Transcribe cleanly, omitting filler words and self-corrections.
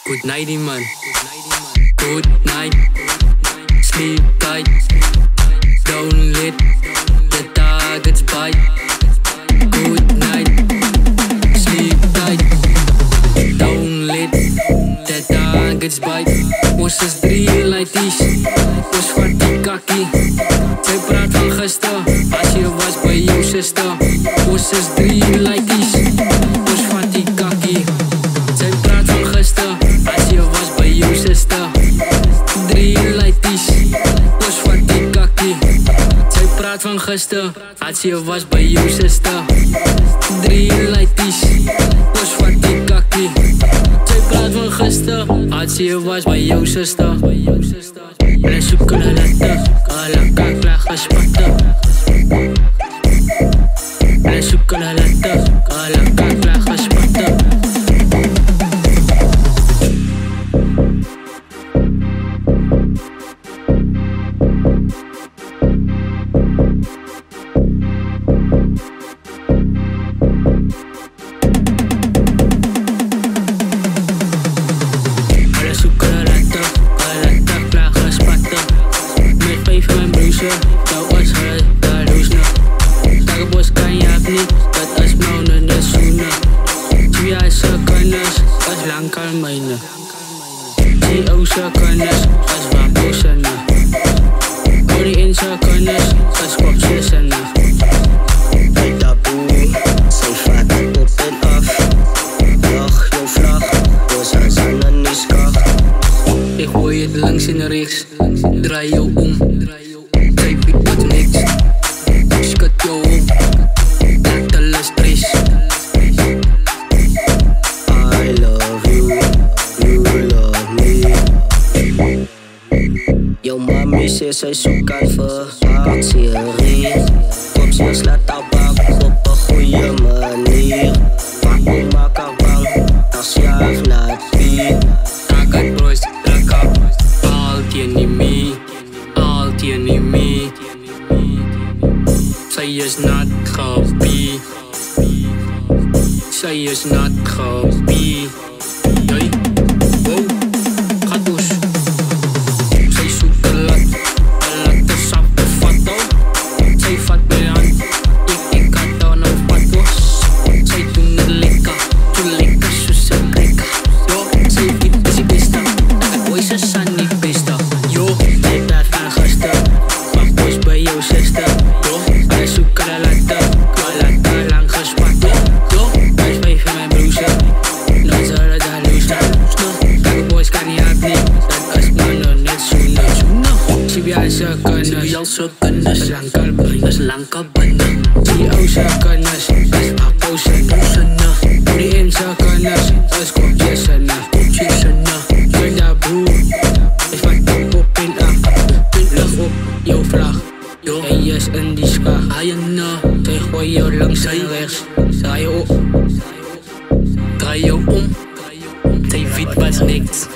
Good nighty man. Good night. Sleep tight. Don't let the targets bite. Good night. Sleep tight. Don't let the targets bite. Ons is 3 laities. Ons vat die kakkie. Sy praat van gister, as jy was by jou sister. Ons is 3 laities. Ons vat die kakkie. Sy praat van gister, as jy was by jou sister. 3 laities. Ons vat die kakkie. Sy praat van gister, as jy was by jou sister. 3 laities. Ons vat die kakkie. Sy praat van gister, as jy was by jou sister. Hulle soek hulle latte, hulle kakla gespatte. Hulle soek hulle latte, hulle kakla gespatte. Dat was hij, daar loes nog. Dagenbos kan je af niet, dat is mounen en zoenen. Twee huise kennis, dat is lang kan mijnen. Die ouse kennis, dat is wapensen. Hoor die inse kennis, dat is kopsissen. Bij taboe, zijn vader op en af. Vlag, jouw vlag, was aan zijn niskag. Ik gooi het langs en rechts, draai jou om. Ik wat niks, skud jou om. Laat hulle stress. I love you, you love me. Jou mami sê sy soek aan vakansie. Kom sy slaat tabak op 'n goeie manier. Maak my makker bang, as jy af laat vie. Takat boys, druk op, al teen me. Al teen me. Sy is not happy. Sy is not happy. Hey, wow, gaat boos. Sy soek een latte sappe vat al. Sy vat my hand, ek kan daar nou vat boos. Sy doen het lekker, soos een krekker. Yo, sy weet is die beste, dat boys is aan die beste. Yo, sy praat van gister, pak boys by jou sister. Yo, hy soek hulle latte lang gespat. Yo, hy is by vir my broer. Nou is hulle daar loes nou. Kake boys kan nie af nie, dat is manne net soene. CBI se kennis, is lankal binne. Die ouse kennis, is wapensen. Hoe die inse kennis, is kopsissen. Jy daar broer, is wat op en af. Lig op jou vlag, jy is in die skag. Sy gooi jou langs en rechts. Draai jou op, draai jou om. Sy weet wat niks.